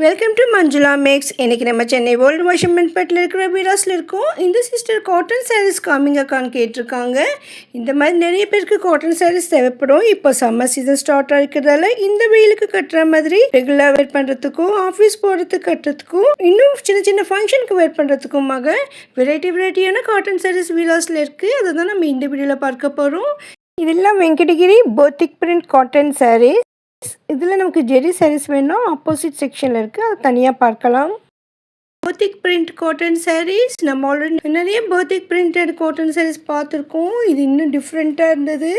Welcome to Manjula maths. இன்றைக்கி நம்ம Chennai old வாஷிங்மென்பேட்டில் இருக்கிற வீராஸில் இருக்கோம். இந்த சிஸ்டர் காட்டன் சாரீஸ் காமிங்கக்கான்னு கேட்டிருக்காங்க. இந்த மாதிரி நிறைய பேருக்கு காட்டன் சாரீஸ் தேவைப்படும். இப்போ சம்மர் சீசன் ஸ்டார்ட் ஆகிக்கிறதால இந்த வெயிலுக்கு கட்டுற மாதிரி ரெகுலராக வேர் பண்ணுறதுக்கும், ஆஃபீஸ் போகிறதுக்கு கட்டுறதுக்கும், இன்னும் சின்ன சின்ன ஃபங்க்ஷனுக்கு வேர் பண்ணுறதுக்குமாக வெரைட்டியான காட்டன் சாரீஸ் வீராஸில் இருக்குது. அதை தான் நம்ம இந்த வீடியோவில் பார்க்க போகிறோம். இதெல்லாம் வெங்கடகிரி போத்திக் பிரிண்ட் காட்டன் சாரீஸ். இதில் நமக்கு ஜெரி சாரீஸ் வேணும், ஆப்போசிட் செக்ஷனில் இருக்குது, அதை தனியாக பார்க்கலாம். போத்திக் பிரிண்ட் காட்டன் சாரீஸ் நம்ம ஆல்ரெடி நிறைய போத்திக் பிரிண்டட் காட்டன் சாரீஸ் பார்த்துருக்கோம். இது இன்னும் டிஃப்ரெண்ட்டாக இருந்தது.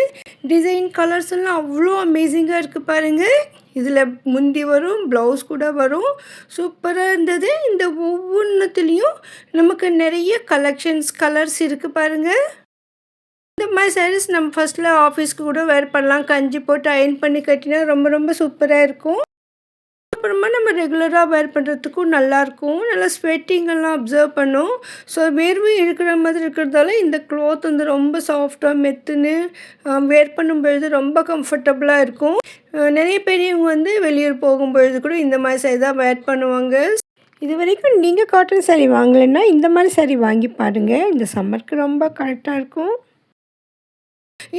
டிசைன் கலர்ஸ் எல்லாம் அவ்வளோ அமேசிங்காக இருக்குது பாருங்கள். இதில் முந்தி வரும், ப்ளவுஸ் கூட வரும். சூப்பராக இருந்தது. இந்த ஒவ்வொன்றுத்துலேயும் நமக்கு நிறைய கலர்ஸ் இருக்குது பாருங்கள். இந்த மாதிரி சாரீஸ் நம்ம ஃபஸ்ட்டில் ஆஃபீஸ்க்கு கூட வேர் பண்ணலாம். கஞ்சி போட்டு அயன் பண்ணி கட்டினா ரொம்ப சூப்பராக இருக்கும். அப்புறமா நம்ம ரெகுலராக வேர் பண்ணுறதுக்கும் நல்லாயிருக்கும். நல்லா ஸ்வெட்டிங்கெல்லாம் அப்சர்வ் பண்ணும். ஸோ வேர்வை இருக்கிற மாதிரி இருக்கிறதால இந்த க்ளாத் வந்து ரொம்ப சாஃப்டாக மெத்துன்னு வேர் பண்ணும்பொழுது ரொம்ப கம்ஃபர்டபுளாக இருக்கும். நிறைய பெரியவங்க வந்து வெளியூர் போகும்பொழுது கூட இந்த மாதிரி சாரீ தான் வேர் பண்ணுவாங்க. இது வரைக்கும் நீங்கள் காட்டன் சாரீ வாங்கலைன்னா இந்த மாதிரி சாரீ வாங்கி பாருங்கள். இந்த சம்மருக்கு ரொம்ப கரெக்டாக இருக்கும்.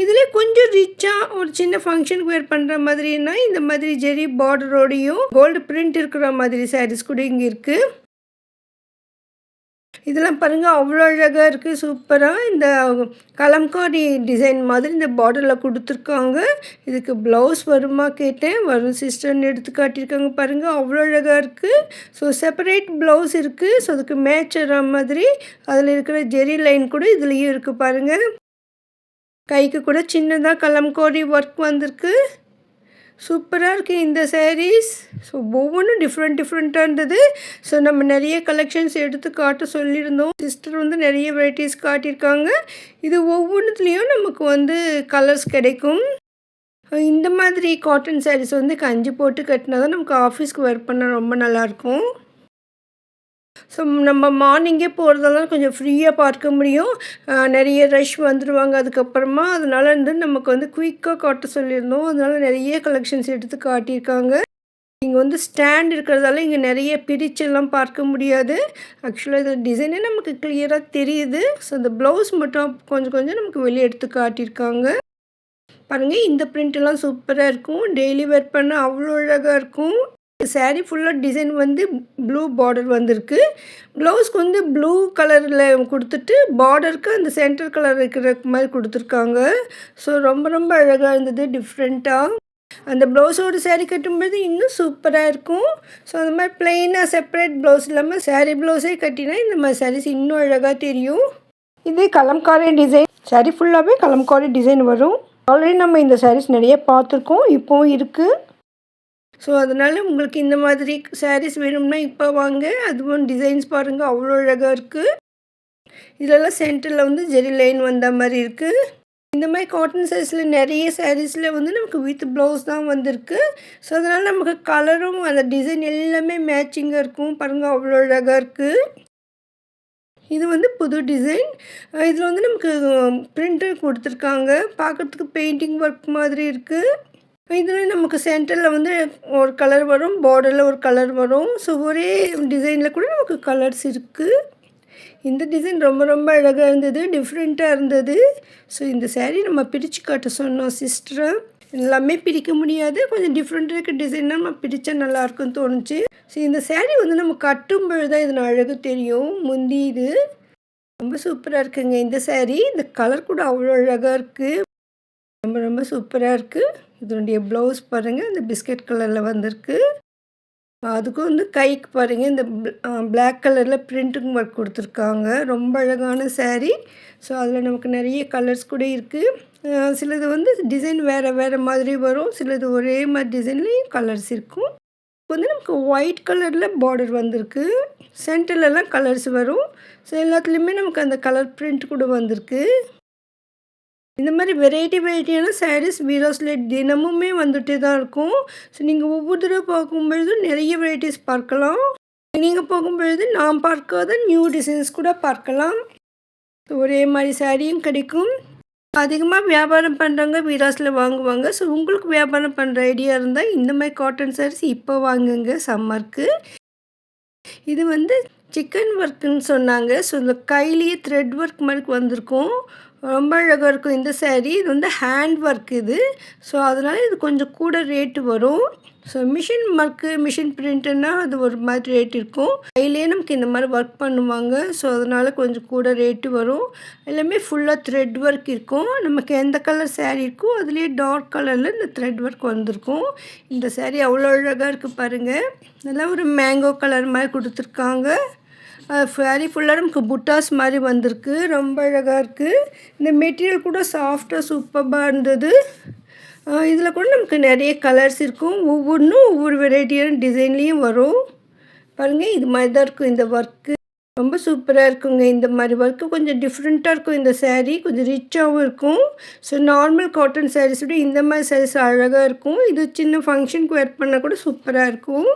இதில் கொஞ்சம் ரிச்சாக ஒரு சின்ன ஃபங்க்ஷனுக்கு வேர் பண்ணுற மாதிரின்னா இந்த மாதிரி ஜெரி பார்டரோடையும் கோல்டு பிரிண்ட் இருக்கிற மாதிரி சாரீஸ் கூட இங்கே இருக்குது. இதெல்லாம் பாருங்கள், அவ்வளோ அழகாக இருக்குது. சூப்பராக இந்த கலம்காரி டிசைன் மாதிரி இந்த பார்டரில் கொடுத்துருக்காங்க. இதுக்கு ப்ளவுஸ் வருமா கேட்டேன். வரும் சிஸ்டர்னு எடுத்து காட்டியிருக்காங்க பாருங்கள். அவ்வளோ அழகாக இருக்குது. ஸோ செப்பரேட் ப்ளவுஸ் இருக்குது. ஸோ அதுக்கு மேட்ச் ஆகிற மாதிரி அதில் இருக்கிற ஜெரி லைன் கூட இதுலேயும் இருக்குது பாருங்கள். கைக்கு கூட சின்னதாக கலம்காரி ஒர்க் வந்திருக்கு. சூப்பராக இருக்குது இந்த சாரீஸ். ஸோ ஒவ்வொன்றும் டிஃப்ரெண்ட்டாக இருந்தது. ஸோ நம்ம நிறைய கலெக்ஷன்ஸ் எடுத்து காட்ட சொல்லியிருந்தோம். சிஸ்டர் வந்து நிறைய வெரைட்டிஸ் காட்டியிருக்காங்க. இது ஒவ்வொன்றுத்துலேயும் நமக்கு வந்து கலர்ஸ் கிடைக்கும். இந்த மாதிரி காட்டன் சாரீஸ் வந்து கஞ்சி போட்டு கட்டினா தான் நமக்கு ஆஃபீஸ்க்கு வேர் பண்ண ரொம்ப நல்லாயிருக்கும். ஸோ நம்ம மார்னிங்கே போகிறதெல்லாம் கொஞ்சம் ஃப்ரீயாக பார்க்க முடியும். நிறைய ரஷ் வந்துடுவாங்க அதுக்கப்புறமா. அதனால் வந்து நமக்கு வந்து குயிக்காக காட்ட சொல்லியிருந்தோம். அதனால் நிறைய கலெக்ஷன்ஸ் எடுத்து காட்டியிருக்காங்க. இங்கே வந்து ஸ்டாண்ட் இருக்கிறதால இங்கே நிறைய பிரிச்செல்லாம் பார்க்க முடியாது. ஆக்சுவலாக இது டிசைனே நமக்கு கிளியராக தெரியுது. ஸோ இந்த ப்ளவுஸ் மட்டும் கொஞ்சம் நமக்கு வெளியே எடுத்து காட்டியிருக்காங்க பாருங்கள். இந்த பிரிண்டெல்லாம் சூப்பராக இருக்கும். டெய்லி வேர் பண்ண அவ்வளோ அழகாக இருக்கும். சாரீ ஃபுல்லாக டிசைன் வந்து ப்ளூ பார்டர் வந்திருக்கு. ப்ளவுஸ்க்கு வந்து ப்ளூ கலரில் கொடுத்துட்டு பார்டருக்கு அந்த சென்டர் கலர் இருக்கிற மாதிரி கொடுத்துருக்காங்க. ஸோ ரொம்ப அழகாக இருந்தது, டிஃப்ரெண்ட்டாக. அந்த ப்ளவுஸோடு சாரீ கட்டும்போது இன்னும் சூப்பராக இருக்கும். ஸோ அந்த மாதிரி ப்ளெயினாக செப்பரேட் ப்ளவுஸ் இல்லாமல் சாரீ ப்ளவுஸே கட்டினா இந்த மாதிரி சாரீஸ் இன்னும் அழகாக தெரியும். இது கலம்காரி டிசைன். சாரீ ஃபுல்லாகவே கலம்காரி டிசைன் வரும். ஆல்ரெடி நம்ம இந்த சாரீஸ் நிறைய பார்த்துருக்கோம், இப்போவும் இருக்குது. ஸோ அதனால் உங்களுக்கு இந்த மாதிரி சாரீஸ் வேணும்னா இப்போ வாங்க. அதுவும் டிசைன்ஸ் பாருங்கள், அவ்வளோ அழகாக இருக்குது. இதெல்லாம் சென்டரில் வந்து ஜெரி லைன் வந்த மாதிரி இருக்குது. இந்த மாதிரி காட்டன் சாரீஸில் நிறைய சாரீஸில் வந்து நமக்கு வித் ப்ளவுஸ் தான் வந்திருக்கு. ஸோ அதனால் நமக்கு கலரும் அந்த டிசைன் எல்லாமே மேட்சிங்காக இருக்கும் பாருங்கள், அவ்வளோ அழகாக இருக்குது. இது வந்து புது டிசைன். இதில் வந்து நமக்கு பிரிண்ட்டு கொடுத்துருக்காங்க. பார்க்குறதுக்கு பெயிண்டிங் ஒர்க் மாதிரி இருக்குது. இதில் நமக்கு சென்டரில் வந்து ஒரு கலர் வரும், பார்டரில் ஒரு கலர் வரும். ஸோ ஒரே டிசைனில் கூட நமக்கு கலர்ஸ் இருக்குது. இந்த டிசைன் ரொம்ப அழகாக இருந்தது, டிஃப்ரெண்ட்டாக இருந்தது. ஸோ இந்த சாரீ நம்ம பிரித்து காட்ட சொன்னோம் சிஸ்டரை. எல்லாமே பிரிக்க முடியாது, கொஞ்சம் டிஃப்ரெண்ட்டாக இருக்க டிசைனாக நம்ம பிரித்தா நல்லாயிருக்குன்னு தோணுச்சு. ஸோ இந்த சாரீ வந்து நம்ம கட்டும்பொழுது தான் இதன் அழகு தெரியும். முந்தி இது ரொம்ப சூப்பராக இருக்குங்க இந்த சாரீ. இந்த கலர் கூட அவ்வளோ அழகாக இருக்குது. ரொம்ப சூப்பராக இருக்குது. இதனுடைய ப்ளவுஸ் பாருங்கள், இந்த பிஸ்கட் கலரில் வந்திருக்கு. அதுக்கும் வந்து கைக்கு பாருங்கள், இந்த பிளாக் கலரில் பிரிண்டிங் ஒர்க் கொடுத்துருக்காங்க. ரொம்ப அழகான சாரீ. ஸோ அதில் நமக்கு நிறைய கலர்ஸ் கூட இருக்குது. சிலது வந்து டிசைன் வேறு மாதிரி வரும், சிலது ஒரே மாதிரி டிசைன்லேயும் கலர்ஸ் இருக்கும். இப்போ வந்து நமக்கு ஒயிட் கலரில் பார்டர் வந்திருக்கு. சென்டர்லலாம் கலர்ஸ் வரும். ஸோ எல்லாத்துலேயுமே நமக்கு அந்த கலர் பிரிண்ட் கூட வந்திருக்கு. இந்த மாதிரி வெரைட்டியான சாரீஸ் வீராஸில் தினமுமே வந்துகிட்டே தான் இருக்கும். ஸோ நீங்கள் ஒவ்வொரு தடவை பார்க்கும்பொழுது நிறைய வெரைட்டிஸ் பார்க்கலாம். நீங்கள் போகும்பொழுது நான் பார்க்காத நியூ டிசைன்ஸ் கூட பார்க்கலாம். ஒரே மாதிரி சாரியும் கிடைக்கும். அதிகமாக வியாபாரம் பண்ணுறவங்க வீராஸில் வாங்குவாங்க. ஸோ உங்களுக்கு வியாபாரம் பண்ணுற ஐடியா இருந்தால் இந்த மாதிரி காட்டன் சாரீஸ் இப்போ வாங்குங்க சம்மருக்கு. இது வந்து சிக்கன் ஒர்க்குன்னு சொன்னாங்க. ஸோ இந்த கையிலேயே த்ரெட் ஒர்க் மாதிரி வந்திருக்கும். ரொம்ப அழகாக இருக்கும் இந்த சாரீ. இது வந்து ஹேண்ட் ஒர்க் இது. ஸோ அதனால் இது கொஞ்சம் கூட ரேட்டு வரும். ஸோ மிஷின் ஒர்க்கு, மிஷின் பிரிண்ட்டுன்னா அது ஒரு மாதிரி ரேட் இருக்கும். கையிலேயே நமக்கு இந்த மாதிரி ஒர்க் பண்ணுவாங்க. ஸோ அதனால் கொஞ்சம் கூட ரேட்டு வரும். எல்லாமே ஃபுல்லாக த்ரெட் ஒர்க் இருக்கும். நமக்கு எந்த கலர் சாரீ இருக்கோ அதுலேயே டார்க் கலரில் இந்த த்ரெட் ஒர்க் வந்திருக்கும். இந்த சாரீ அவ்வளோ அழகாக இருக்குது பாருங்கள். நல்லா ஒரு மேங்கோ கலர் மாதிரி கொடுத்துருக்காங்க. சாரீ ஃபுல்லாக நமக்கு புட்டாஸ் மாதிரி வந்திருக்கு. ரொம்ப அழகாக இருக்குது. இந்த மெட்டீரியல் கூட சாஃப்டாக சூப்பராக இருந்தது. இதில் கூட நமக்கு நிறைய கலர்ஸ் இருக்கும். ஒவ்வொன்றும் ஒவ்வொரு வெரைட்டியான டிசைன்லேயும் வரும். பாருங்கள் இது மாதிரி தான் இருக்கும் இந்த ஒர்க்கு. ரொம்ப சூப்பராக இருக்குங்க. இந்த மாதிரி ஒர்க்கு கொஞ்சம் டிஃப்ரெண்ட்டாக இருக்கும். இந்த சாரீ கொஞ்சம் ரிச்சாகவும் இருக்கும். ஸோ நார்மல் காட்டன் சாரீஸ் விட இந்த மாதிரி சாரீஸ் அழகாக இருக்கும். இது சின்ன ஃபங்க்ஷனுக்கு வேர் பண்ணால் கூட சூப்பராக இருக்கும்.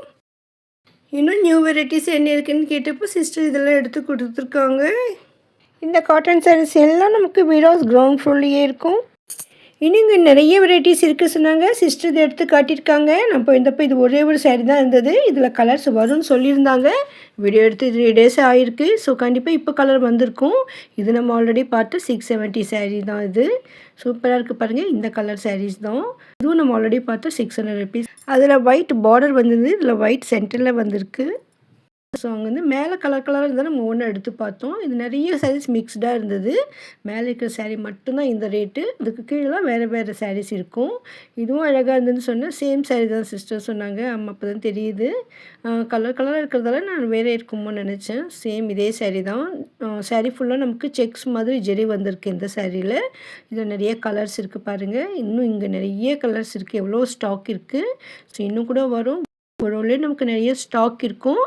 இன்னும் நியூ வெரைட்டிஸ் என்ன இருக்குதுன்னு கேட்டப்போ சிஸ்டர் இதெல்லாம் எடுத்து கொடுத்துருக்காங்க. இந்த காட்டன் சாரீஸ் எல்லாம் நமக்கு வீராஸ் கிரவுண்ட் ஃப்ளோர்லேயே இருக்கும். இன்னும் இங்கே நிறைய வெரைட்டிஸ் இருக்குது சொன்னாங்க. சிஸ்டர் இதை எடுத்து காட்டியிருக்காங்க. நான் போயிருந்தப்போ இது ஒரே ஒரு சாரீ தான் இருந்தது. இதில் கலர்ஸ் வரும்னு சொல்லியிருந்தாங்க. வீடியோ எடுத்து 3 days ஆகிருக்கு. ஸோ கண்டிப்பாக இப்போ கலர் வந்திருக்கும். இது நம்ம ஆல்ரெடி பார்த்து 670 சாரீ தான் இது. சூப்பராக இருக்குது பாருங்கள். இந்த கலர் சாரீஸ் தான். இதுவும் நம்ம ஆல்ரெடி பார்த்து 600 rupees. அதில் ஒயிட் பார்டர் வந்தது. இதில் ஒயிட் சென்டரில் வந்திருக்கு. ஸோ அங்கே வந்து மேலே கலர் கலராக இருந்தால் நம்ம ஒன்று எடுத்து பார்த்தோம். இது நிறைய சாரீஸ் மிக்ஸ்டாக இருந்தது. மேலே இருக்கிற சாரீ மட்டும்தான் இந்த ரேட்டு. இதுக்கு கீழெலாம் வேறு வேறு சாரீஸ் இருக்கும். இதுவும் அழகாக இருந்ததுன்னு சொன்னேன். சேம் சாரீ தான் சிஸ்டர் சொன்னாங்க. ஆமாம் அப்போ தான் தெரியுது. கலர் கலராக இருக்கிறதால நான் வேறு இருக்குமோன்னு நினச்சேன். சேம் இதே சாரீ தான். சாரீ ஃபுல்லாக நமக்கு செக்ஸ் மாதிரி ஜெரி வந்திருக்கு இந்த சாரியில். இதில் நிறைய கலர்ஸ் இருக்குது பாருங்கள். இன்னும் இங்கே நிறைய கலர்ஸ் இருக்குது. எவ்வளோ ஸ்டாக் இருக்குது. ஸோ இன்னும் கூட வரும். ஒரு நமக்கு நிறைய ஸ்டாக் இருக்கும்.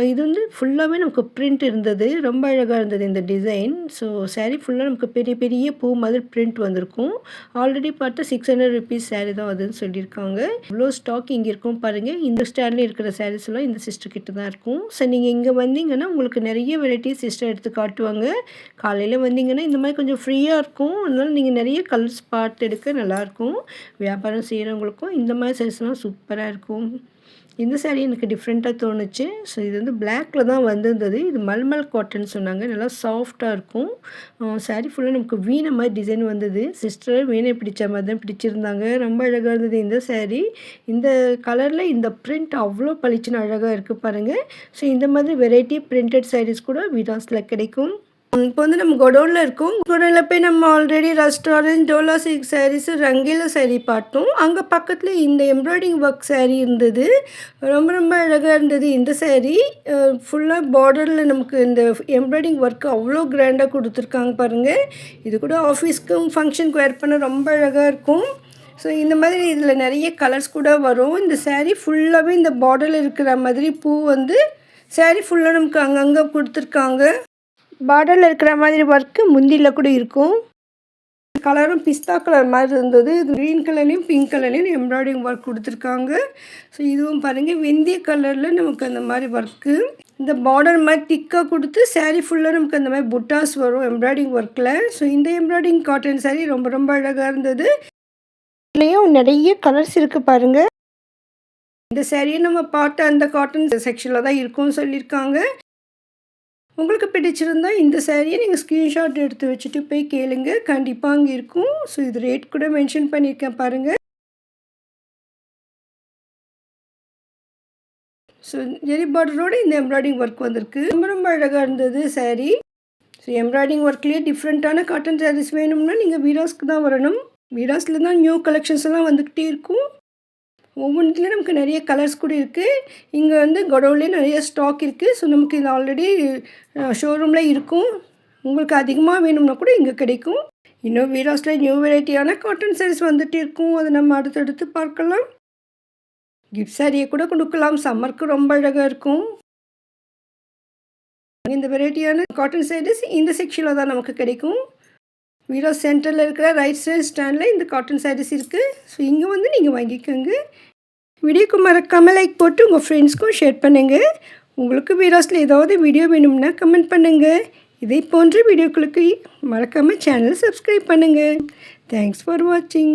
இது வந்து ஃபுல்லாகவே நமக்கு பிரிண்ட் இருந்தது. ரொம்ப அழகாக இருந்தது இந்த டிசைன். ஸோ சாரீ ஃபுல்லாக நமக்கு பெரிய பெரிய பூ மாதிரி பிரிண்ட் வந்திருக்கும். ஆல்ரெடி பார்த்தா 600 rupees சாரீ தான் அதுன்னு சொல்லியிருக்காங்க. இவ்வளோ ஸ்டாக் இங்கே இருக்கும் பாருங்கள். இந்த ஸ்டாண்டில் இருக்கிற சாரீஸ் எல்லாம் இந்த சிஸ்டர் கிட்ட தான் இருக்கும். ஸோ நீங்கள் இங்கே வந்தீங்கன்னா உங்களுக்கு நிறைய வெரைட்டிஸ் சிஸ்டர் எடுத்து காட்டுவாங்க. காலையில் வந்தீங்கன்னா இந்த மாதிரி கொஞ்சம் ஃப்ரீயாக இருக்கும். அதனால் நீங்கள் நிறைய கலர்ஸ் பார்த்து எடுக்க நல்லாயிருக்கும். வியாபாரம் செய்கிறவங்களுக்கும் இந்த மாதிரி சாரீஸ்லாம் சூப்பராக இருக்கும். இந்த சாரீ எனக்கு டிஃப்ரெண்ட்டாக தோணுச்சு. ஸோ இது வந்து பிளாக்கில் தான் வந்திருந்தது. இது மல்மல் காட்டன் சொன்னாங்க. நல்லா சாஃப்டாக இருக்கும். சாரீ ஃபுல்லாக நமக்கு வீணை மாதிரி டிசைன் வந்தது. சிஸ்டர் வீணை பிடிச்ச மாதிரி தான் பிடிச்சிருந்தாங்க. ரொம்ப அழகாக இருந்தது இந்த சாரீ. இந்த கலரில் இந்த பிரிண்ட் அவ்வளோ பளிச்சுன்னு அழகாக இருக்குது பாருங்கள். ஸோ இந்த மாதிரி வெரைட்டி பிரிண்டட் சாரீஸ் கூட வீராஸில் கிடைக்கும். இப்போ வந்து நம்ம குடோனில் இருக்கோம். குடோனில் போய் நம்ம already restaurant, Dola silk saris, Rangeela sari பார்த்தோம். அங்கே பக்கத்தில் இந்த எம்ப்ராய்டிங் ஒர்க் சாரீ இருந்தது. ரொம்ப ரொம்ப அழகாக இருந்தது இந்த சாரீ. ஃபுல்லாக பார்டரில் நமக்கு இந்த எம்ப்ராய்டிங் ஒர்க்கு அவ்வளோ கிராண்டாக கொடுத்துருக்காங்க பாருங்கள். இது கூட ஆஃபீஸ்க்கும் ஃபங்க்ஷனுக்கு வேர் பண்ண ரொம்ப அழகாக இருக்கும். ஸோ இந்த மாதிரி இதில் நிறைய கலர்ஸ் கூட வரும். இந்த சாரீ ஃபுல்லாகவே இந்த பார்டரில் இருக்கிற மாதிரி பூ வந்து சாரீ ஃபுல்லாக நமக்கு அங்கங்கே கொடுத்துருக்காங்க. பார்டரில் இருக்கிற மாதிரி ஒர்க்கு முந்தியில் கூட இருக்கும். கலரும் பிஸ்தா கலர் மாதிரி இருந்தது. இது க்ரீன் கலர்லேயும் பிங்க் கலர்லேயும் எம்ப்ராய்டிங் ஒர்க் கொடுத்துருக்காங்க. ஸோ இதுவும் பாருங்கள் வெந்தய கலரில் நமக்கு அந்த மாதிரி ஒர்க்கு. இந்த பார்டர் மாதிரி திக்காக கொடுத்து சாரீ ஃபுல்லாக நமக்கு அந்த மாதிரி புட்டாஸ் வரும் எம்ப்ராய்டிங் ஒர்க்கில். ஸோ இந்த எம்ப்ராய்டிங் காட்டன் சாரீ ரொம்ப ரொம்ப அழகாக இருந்தது. இதுலேயும் நிறைய கலர்ஸ் இருக்குது பாருங்கள். இந்த சாரியை நம்ம பார்த்த அந்த காட்டன் செக்ஷனில் தான் இருக்கும்னு சொல்லியிருக்காங்க. உங்களுக்கு பிடிச்சிருந்தால் இந்த சாரியை நீங்கள் ஸ்க்ரீன்ஷாட் எடுத்து வச்சுட்டு போய் கேளுங்க. கண்டிப்பாக அங்கே இருக்கும். ஸோ இது ரேட் கூட மென்ஷன் பண்ணியிருக்கேன் பாருங்கள். ஸோ ஜெரி பார்டரோடு இந்த எம்ப்ராய்டிங் ஒர்க் வந்திருக்கு. ரொம்ப ரொம்ப அழகாக இருந்தது சாரீ. ஸோ எம்ப்ராய்டிங் ஒர்க்லேயே டிஃப்ரெண்ட்டான காட்டன் சாரீஸ் வேணும்னா நீங்கள் வீராஸ்க்கு தான் வரணும். வீராஸில் தான் நியூ கலெக்ஷன்ஸ் எல்லாம் வந்துக்கிட்டே இருக்கும். ஒவ்வொன்றுத்துலேயும் நமக்கு நிறைய கலர்ஸ் கூட இருக்குது. இங்கே வந்து குடோன்லேயே நிறைய ஸ்டாக் இருக்குது. ஸோ நமக்கு இது ஆல்ரெடி ஷோரூமில் இருக்கும். உங்களுக்கு அதிகமாக வேணும்னா கூட இங்கே கிடைக்கும். இன்னும் வீராஸில் நியூ வெரைட்டியான காட்டன் சாரீஸ் வந்துட்டு இருக்கும். அதை நம்ம அடுத்தடுத்து பார்க்கலாம். கிஃப்ட் சாரியை கூட கொடுக்கலாம். சம்மருக்கு ரொம்ப அழகாக இருக்கும். இந்த வெரைட்டியான காட்டன் சாரீஸ் இந்த செக்ஷனில் தான் நமக்கு கிடைக்கும். வீராஸ் சென்டரில் இருக்கிற ரைட் சைட் ஸ்டாண்டில் இந்த காட்டன் சாரீஸ் இருக்குது. ஸோ இங்கே வந்து நீங்கள் வாங்கிக்கோங்க. வீடியோக்கு மறக்காமல் லைக் போட்டு உங்கள் ஃப்ரெண்ட்ஸ்க்கும் ஷேர் பண்ணுங்கள். உங்களுக்கு வீராஸில் ஏதாவது வீடியோ வேணும்னா கமெண்ட் பண்ணுங்கள். இதை போன்ற வீடியோக்களுக்கு மறக்காமல் சேனல் சப்ஸ்கிரைப் பண்ணுங்கள். தேங்க்ஸ் ஃபார் வாட்சிங்.